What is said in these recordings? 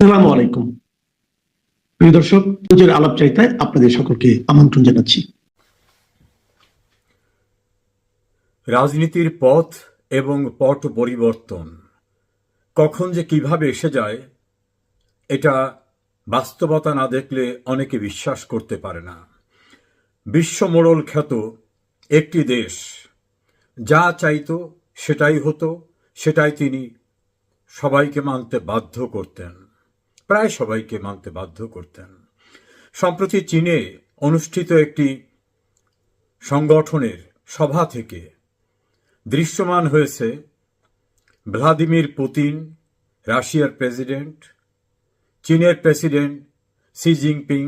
আসসালামু আলাইকুম প্রিয় দর্শক, পুজোর আলাপচারিতায় আপনাদের সকলকে আমন্ত্রণ জানাচ্ছি। রাজনীতির পথ এবং পট পরিবর্তন কখন যে কিভাবে এসে যায় এটা বাস্তবতা না দেখলে অনেকে বিশ্বাস করতে পারে না। বিশ্বমোড়ল খ্যাত একটি দেশ যা চাইতো সেটাই হতো, সেটাই তিনি সবাইকে মানতে বাধ্য করতেন, প্রায় সবাইকে মানতে বাধ্য করতেন। সম্প্রতি চীনে অনুষ্ঠিত একটি সংগঠনের সভা থেকে দৃশ্যমান হয়েছে ভ্লাদিমির পুতিন, রাশিয়ার প্রেসিডেন্ট, চীনের প্রেসিডেন্ট শি জিনপিং,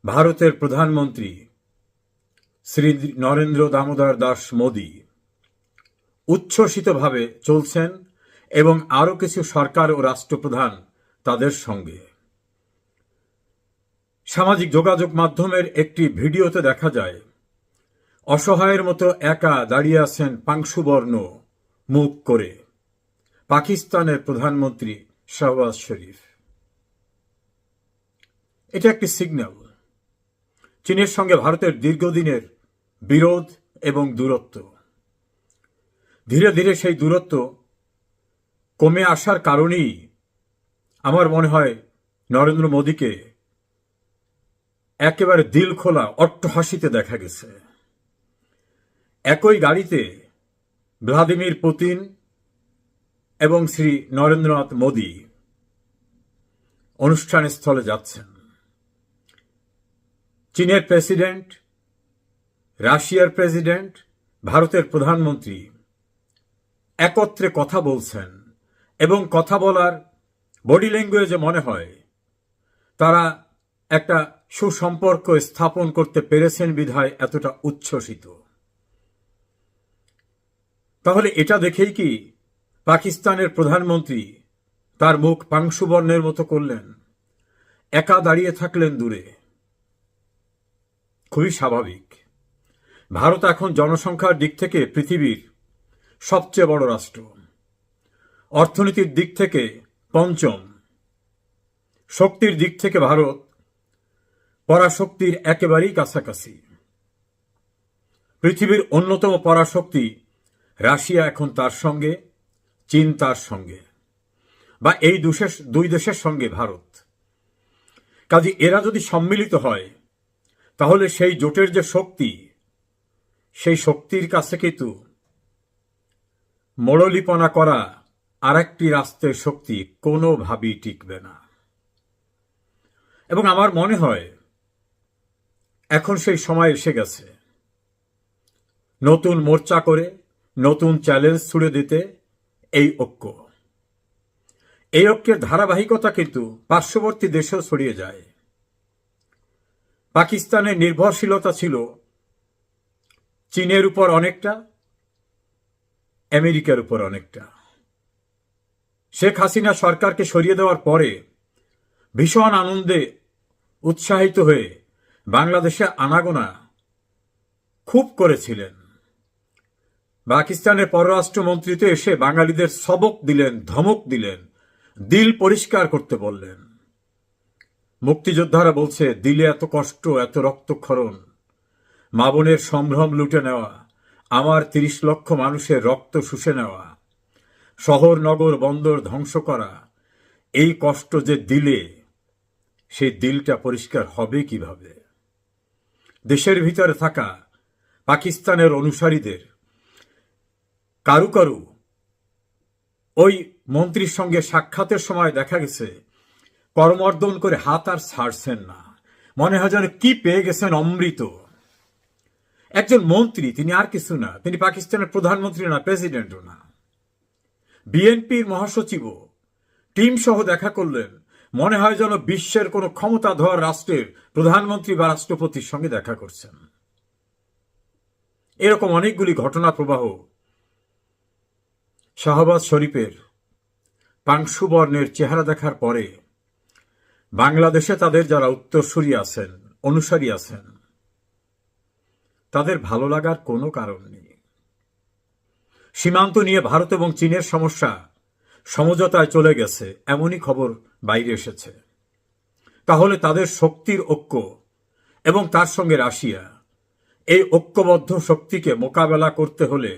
ভারতের প্রধানমন্ত্রী শ্রী নরেন্দ্র দামোদর দাস মোদী উচ্ছ্বসিতভাবে চলছেন এবং আরও কিছু সরকার ও রাষ্ট্রপ্রধান তাদের সঙ্গে। সামাজিক যোগাযোগ মাধ্যমের একটি ভিডিওতে দেখা যায় অসহায়ের মতো একা দাঁড়িয়ে আছেন পাংশুবর্ণ মুখ করে পাকিস্তানের প্রধানমন্ত্রী শাহবাজ শরীফ। এটা একটি সিগন্যাল চীনের সঙ্গে ভারতের দীর্ঘদিনের বিরোধ এবং দূরত্ব। ধীরে ধীরে সেই দূরত্ব কমে আসার কারণেই আমার মনে হয় নরেন্দ্র মোদীকে একেবারে দিল খোলা অট্টহাসিতে দেখা গেছে। একই গাড়িতে ভ্লাদিমির পুতিন এবং শ্রী নরেন্দ্রনাথ মোদী অনুষ্ঠান স্থলে যাচ্ছেন। চীনের প্রেসিডেন্ট, রাশিয়ার প্রেসিডেন্ট, ভারতের প্রধানমন্ত্রী একত্রে কথা বলছেন এবং কথা বলার বডি ল্যাঙ্গুয়েজে মনে হয় তারা একটা সুসম্পর্ক স্থাপন করতে পেরেছেন বিধায় এতটা উচ্ছ্বসিত। তাহলে এটা দেখেই কি পাকিস্তানের প্রধানমন্ত্রী তার মুখ পাংশুবর্ণের মতো করলেন, একা দাঁড়িয়ে থাকলেন দূরে? খুবই স্বাভাবিক। ভারত এখন জনসংখ্যার দিক থেকে পৃথিবীর সবচেয়ে বড় রাষ্ট্র, অর্থনীতির দিক থেকে পঞ্চম, শক্তির দিক থেকে ভারত পরাশক্তির একেবারেই কাছাকাছি। পৃথিবীর অন্যতম পরাশক্তি রাশিয়া এখন তার সঙ্গে, চীন তার সঙ্গে, বা এই দুই দেশের সঙ্গে ভারত। কাজে এরা যদি সম্মিলিত হয় তাহলে সেই জোটের যে শক্তি, সেই শক্তির কাছে কিন্তু মোড়লিপনা করা আর একটি রাষ্ট্রের শক্তি কোনোভাবেই টিকবে না। এবং আমার মনে হয় এখন সেই সময় এসে গেছে নতুন মোর্চা করে নতুন চ্যালেঞ্জ ছুড়ে দিতে এই ঐক্য। এই ঐক্যের ধারাবাহিকতা কিন্তু পার্শ্ববর্তী দেশেও ছড়িয়ে যায়। পাকিস্তানের নির্ভরশীলতা ছিল চীনের উপর অনেকটা, আমেরিকার উপর অনেকটা। শেখ হাসিনা সরকারকে সরিয়ে দেওয়ার পরে ভীষণ আনন্দে উৎসাহিত হয়ে বাংলাদেশে আনাগোনা খুব করেছিলেন। পাকিস্তানের পররাষ্ট্রমন্ত্রী তো এসে বাঙালিদের সবক দিলেন, ধমক দিলেন, দিল পরিষ্কার করতে বললেন। মুক্তিযোদ্ধারা বলছে দিলে এত কষ্ট, এত রক্তক্ষরণ, মা বোনের সম্ভ্রম লুটে নেওয়া, আমার ৩০ লক্ষ মানুষের রক্ত শুষে নেওয়া, শহর নগর বন্দর ধ্বংস করা, এই কষ্ট যে দিলে, সেই দিলটা পরিষ্কার হবে কিভাবে? দেশের ভিতরে থাকা পাকিস্তানের অনুসারীদের কারু কারু ওই মন্ত্রীর সঙ্গে সাক্ষাতের সময় দেখা গেছে করমর্দন করে হাত আর ছাড়ছেন না। মনে হয় যেন কি পেয়ে গেছেন অমৃত। একজন মন্ত্রী, তিনি আর কিছু না, তিনি পাকিস্তানের প্রধানমন্ত্রী না, প্রেসিডেন্টও না। বিএনপির মহাসচিবও টিম সহ দেখা করলেন, মনে হয় যেন বিশ্বের কোন ক্ষমতাধর রাষ্ট্রের প্রধানমন্ত্রী বা রাষ্ট্রপতির সঙ্গে দেখা করছেন। এরকম অনেকগুলি ঘটনা প্রবাহ শাহবাজ শরীফের পাংশুবর্ণের চেহারা দেখার পরে বাংলাদেশে তাদের যারা উত্তরসূরি আছেন, অনুসারী আছেন, তাদের ভালো লাগার কোনো কারণ নেই। সীমান্ত নিয়ে ভারত এবং চীনের সমস্যা সমঝোতায় চলে গেছে, এমনই খবর বাইরে এসেছে। তাহলে তাদের শক্তির ঐক্য এবং তার সঙ্গে রাশিয়া, এই ঐক্যবদ্ধ শক্তিকে মোকাবেলা করতে হলে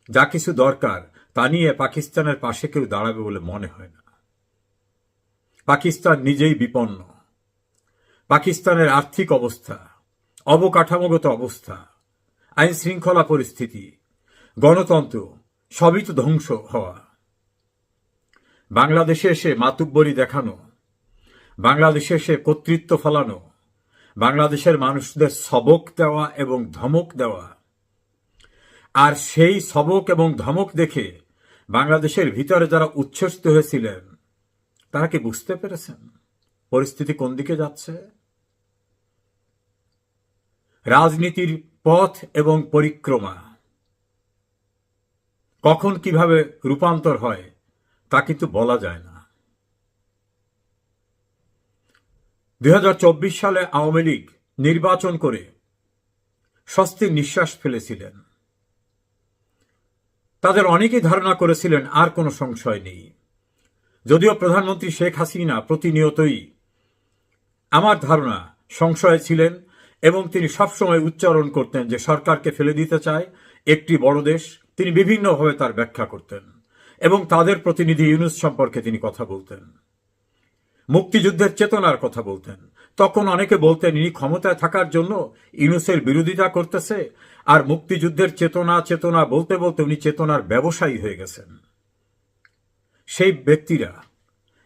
যা কিছু দরকার তা নিয়ে পাকিস্তানের পাশে কেউ দাঁড়াবে বলে মনে হয় না। পাকিস্তান নিজেই বিপন্ন। পাকিস্তানের আর্থিক অবস্থা, অবকাঠামোগত অবস্থা, আইন শৃঙ্খলা পরিস্থিতি, গণতন্ত্র সবই তো ধ্বংস হওয়া। বাংলাদেশে এসে মাতুব্বরি দেখানো, বাংলাদেশে এসে কর্তৃত্ব ফলানো, বাংলাদেশের মানুষদের সবক দেওয়া এবং ধমক দেওয়া, আর সেই সবক এবং ধমক দেখে বাংলাদেশের ভিতরে যারা উচ্ছ্বসিত হয়েছিলেন তারা কি বুঝতে পেরেছেন পরিস্থিতি কোন দিকে যাচ্ছে? রাজনীতির পথ এবং পরিক্রমা কখন কিভাবে রূপান্তর হয় তা কিন্তু বলা যায় না। 2024 সালে আওয়ামী লীগ নির্বাচন করে স্বস্তির নিঃশ্বাস ফেলেছিলেন। তাদের অনেকেই ধারণা করেছিলেন আর কোনো সংশয় নেই। যদিও প্রধানমন্ত্রী শেখ হাসিনা প্রতিনিয়তই আমার ধারণা সংশয়ে ছিলেন এবং তিনি সবসময় উচ্চারণ করতেন যে সরকারকে ফেলে দিতে চায় একটি বড় দেশ। তিনি বিভিন্নভাবে তার ব্যাখ্যা করতেন এবং তাদের প্রতিনিধি ইউনূস সম্পর্কে তিনি কথা বলতেন, মুক্তিযুদ্ধের চেতনার কথা বলতেন। তখন অনেকে বলতেন ইনি ক্ষমতায় থাকার জন্য ইউনূসের বিরোধিতা করতেছে, আর মুক্তিযুদ্ধের চেতনা চেতনা বলতে বলতে উনি চেতনার ব্যবসায়ী হয়ে গেছেন। সেই ব্যক্তিরা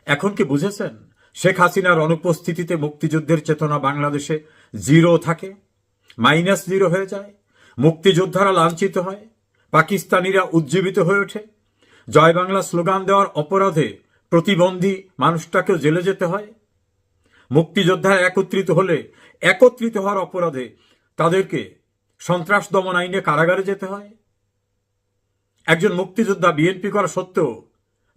এখন কি বুঝেছেন শেখ হাসিনার অনুপস্থিতিতে মুক্তিযুদ্ধের চেতনা বাংলাদেশে জিরো থাকে, -0 হয়ে যায়, মুক্তিযোদ্ধারা লাঞ্ছিত হয়, পাকিস্তানিরা উজ্জীবিত হয়ে ওঠে, জয় বাংলা স্লোগান দেওয়ার অপরাধে প্রতিবন্ধী মানুষটাকেও জেলে যেতে হয়, মুক্তিযোদ্ধারা একত্রিত হলে একত্রিত হওয়ার অপরাধে তাদেরকে সন্ত্রাস দমন আইনে কারাগারে যেতে হয়। একজন মুক্তিযোদ্ধা বিএনপি করা সত্ত্বেও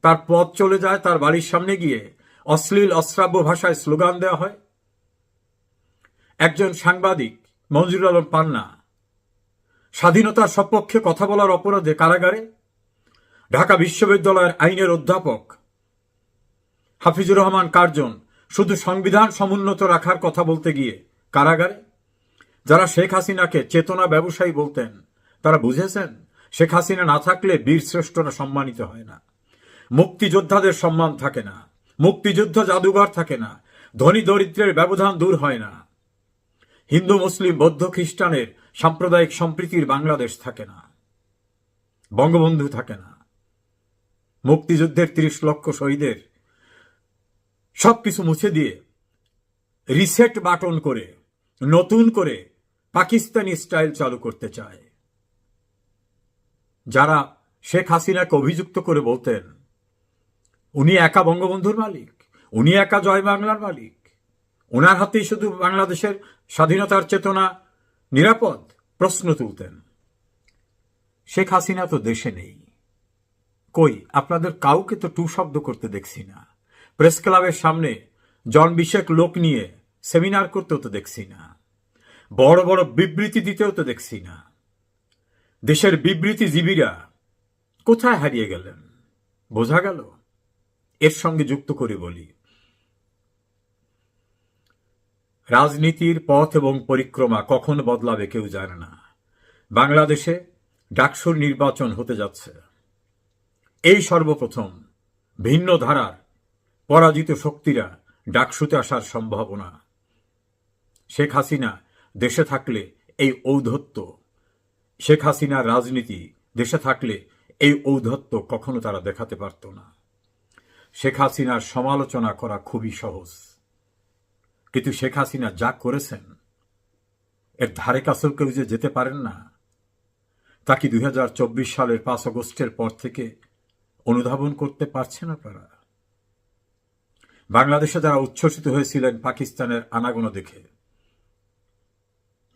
তার পথ চলে যায়, তার বাড়ির সামনে গিয়ে অশ্লীল অশ্রাব্য ভাষায় স্লোগান দেওয়া হয়। একজন সাংবাদিক মঞ্জুরুল আলম পান্না স্বাধীনতার সপক্ষে কথা বলার অপরাধে কারাগারে, ঢাকা বিশ্ববিদ্যালয়ের আইনের অধ্যাপক হাফিজুর রহমান কার্জন শুধু সংবিধান সমুন্নত রাখার কথা বলতে গিয়ে কারাগারে। যারা শেখ হাসিনাকে চেতনা ব্যবসায়ী বলতেন তারা বুঝেছেন শেখ হাসিনা না থাকলে বীর শ্রেষ্ঠরা সম্মানিত হয় না, মুক্তিযোদ্ধাদের সম্মান থাকে না, মুক্তিযুদ্ধ জাদুঘর থাকে না, ধনী দরিদ্রের ব্যবধান দূর হয় না, হিন্দু মুসলিম বৌদ্ধ খ্রিস্টানের সাম্প্রদায়িক সম্প্রীতির বাংলাদেশ থাকে না, বঙ্গবন্ধু থাকে না, মুক্তিযুদ্ধের 30 লক্ষ শহীদের সবকিছু মুছে দিয়ে রিসেট বাটন করে নতুন করে পাকিস্তানি স্টাইল চালু করতে চায়। যারা শেখ হাসিনাকে অভিযুক্ত করে বলতেন উনি একা বঙ্গবন্ধুর মালিক, উনি একা জয় বাংলার মালিক, ওনার হাতেই শুধু বাংলাদেশের স্বাধীনতার চেতনা নিরাপদ, প্রশ্ন তুলতেন। শেখ হাসিনা তো দেশে নেই। কই আপনাদের কাউকে তো টু শব্দ করতে দেখছি না, প্রেস ক্লাবের সামনে জন 20 লোক নিয়ে সেমিনার করতেও তো দেখছি না, বড় বড় বিবৃতি দিতেও তো দেখছি না। দেশের বিবৃতিজীবীরা কোথায় হারিয়ে গেলেন বোঝা গেল। এর সঙ্গে যুক্ত করে বলি, রাজনীতির পথ এবং পরিক্রমা কখন বদলাবে কেউ জানে না। বাংলাদেশে ডাকসুর নির্বাচন হতে যাচ্ছে। এই সর্বপ্রথম ভিন্ন ধারার পরাজিত শক্তিরা ডাকসুতে আসার সম্ভাবনা। শেখ হাসিনা দেশে থাকলে এই ঔদ্ধত্য, শেখ হাসিনার রাজনীতি দেশে থাকলে এই ঔদ্ধত্য কখনো তারা দেখাতে পারত না। শেখ হাসিনার সমালোচনা করা খুবই সহজ, কিন্তু শেখ হাসিনা যা করেছেন এর ধারে কাছেও কেউ যে যেতে পারেন না তা কি 2024 সালের 5 আগস্টের পর থেকে অনুধাবন করতে পারছেন আপনারা? বাংলাদেশে যারা উচ্ছ্বসিত হয়েছিলেন পাকিস্তানের আনাগোনা দেখে,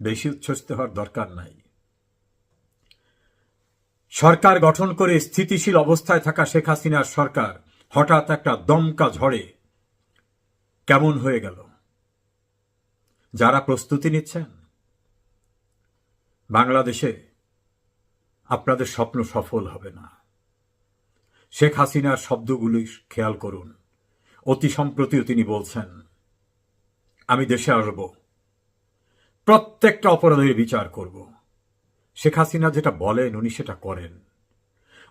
বেশি উচ্ছ্বসিত হওয়ার দরকার নাই। সরকার গঠন করে স্থিতিশীল অবস্থায় থাকা শেখ হাসিনার সরকার হঠাৎ একটা দমকা ঝড়ে কেমন হয়ে গেল। যারা প্রস্তুতি নিচ্ছেন বাংলাদেশে আপনাদের স্বপ্ন সফল হবে না। শেখ হাসিনার শব্দগুলি খেয়াল করুন, অতি সম্প্রতিও তিনি বলছেন, আমি দেশে আসব, প্রত্যেকটা অপরাধের বিচার করব। শেখ হাসিনা যেটা বলেন উনি সেটা করেন।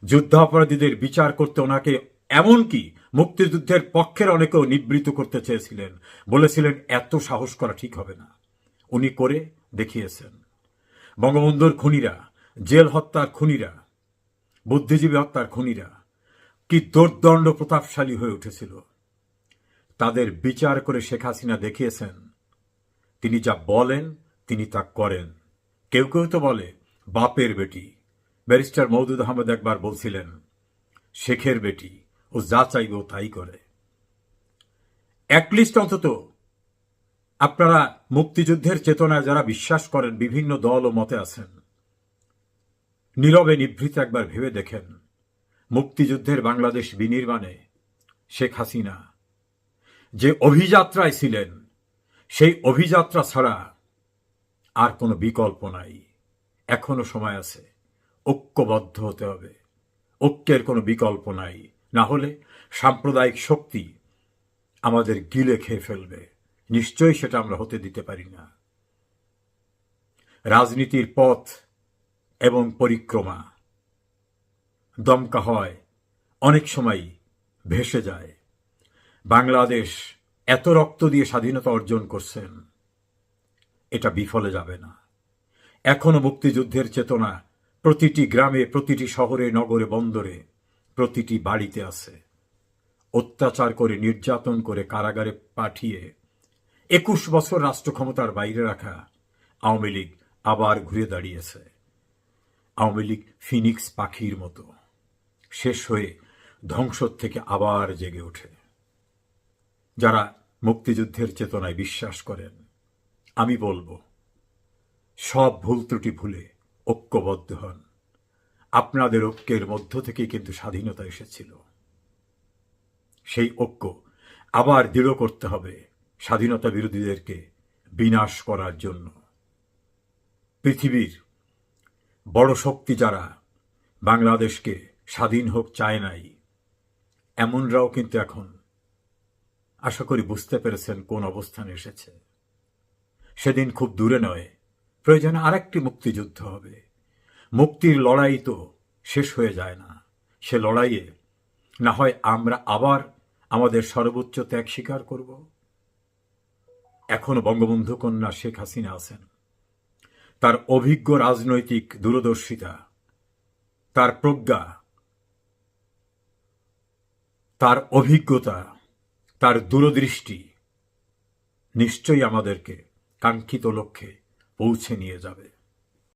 যুদ্ধাপরাধীদের বিচার করতে ওনাকে এমনকি মুক্তিযুদ্ধের পক্ষের অনেকেও নিবৃত্ত করতে চেয়েছিলেন, বলেছিলেন এত সাহস করা ঠিক হবে না। উনি করে দেখিয়েছেন। বঙ্গবন্ধুর খুনিরা, জেল হত্যার খুনিরা, বুদ্ধিজীবী হত্যার খুনিরা কি দুর্দণ্ড প্রতাপশালী হয়ে উঠেছিল। তাদের বিচার করে শেখ হাসিনা দেখিয়েছেন তিনি যা বলেন তিনি তা করেন। কেউ কেউ তো বলে বাপের বেটি। ব্যারিস্টার মওদুদ আহমেদ একবার বলছিলেন, শেখের বেটি, ও যা চাইবে ও তাই করে। অ্যাটলিস্ট অন্তত আপনারা মুক্তিযুদ্ধের চেতনায় যারা বিশ্বাস করেন, বিভিন্ন দল ও মতে আছেন, নীরবে নিভৃতে একবার ভেবে দেখেন, মুক্তিযুদ্ধের বাংলাদেশ বিনির্মাণে শেখ হাসিনা যে অভিযাত্রায় ছিলেন, সেই অভিযাত্রা ছাড়া আর কোনো বিকল্প নাই। এখনো সময় আছে, ঐক্যবদ্ধ হতে হবে। ঐক্যের কোনো বিকল্প নাই, না হলে সাম্প্রদায়িক শক্তি আমাদের গিলে খেয়ে ফেলবে। নিশ্চয়ই সেটা আমরা হতে দিতে পারি না। রাজনীতির পথ এবং পরিক্রমা দমকা হয়, অনেক সময় ভেসে যায়। বাংলাদেশ এত রক্ত দিয়ে স্বাধীনতা অর্জন করছেন, এটা বিফলে যাবে না। এখনো মুক্তিযুদ্ধের চেতনা প্রতিটি গ্রামে, প্রতিটি শহরে, নগরে, বন্দরে, প্রতিটি বাড়িতে আছে। অত্যাচার করে, নির্যাতন করে, কারাগারে পাঠিয়ে 21 বছর রাষ্ট্র ক্ষমতার বাইরে রাখা আওয়ামী লীগ আবার ঘুরে দাঁড়িয়েছে। আওয়ামী লীগ ফিনিক্স পাখির মতো শেষ হয়ে ধ্বংস থেকে আবার জেগে ওঠে। যারা মুক্তিযুদ্ধের চেতনায় বিশ্বাস করেন, আমি বলবো, সব ভুল ত্রুটি ভুলে ঐক্যবদ্ধ হন। আপনাদের ঐক্যের মধ্য থেকেই কিন্তু স্বাধীনতা এসেছিল। সেই ঐক্য আবার দৃঢ় করতে হবে স্বাধীনতা বিরোধীদেরকে বিনাশ করার জন্য। পৃথিবীর বড় শক্তি যারা বাংলাদেশকে স্বাধীন হোক চায় নাই, এমনরাও কিন্তু এখন আশা করি বুঝতে পেরেছেন কোন অবস্থানে এসেছে। সেদিন খুব দূরে নয়, প্রয়োজনে আরেকটি মুক্তিযুদ্ধ হবে। মুক্তির লড়াই তো শেষ হয়ে যায় না। সে লড়াইয়ে না হয় আমরা আবার আমাদের সর্বোচ্চ ত্যাগ স্বীকার করব। এখনো বঙ্গবন্ধু কন্যা শেখ হাসিনা আছেন। তার অভিজ্ঞ রাজনৈতিক দূরদর্শিতা, তার প্রজ্ঞা, তার অভিজ্ঞতা, তার দূরদৃষ্টি নিশ্চয়ই আমাদেরকে কাঙ্ক্ষিত লক্ষ্যে পৌঁছে নিয়ে যাবে।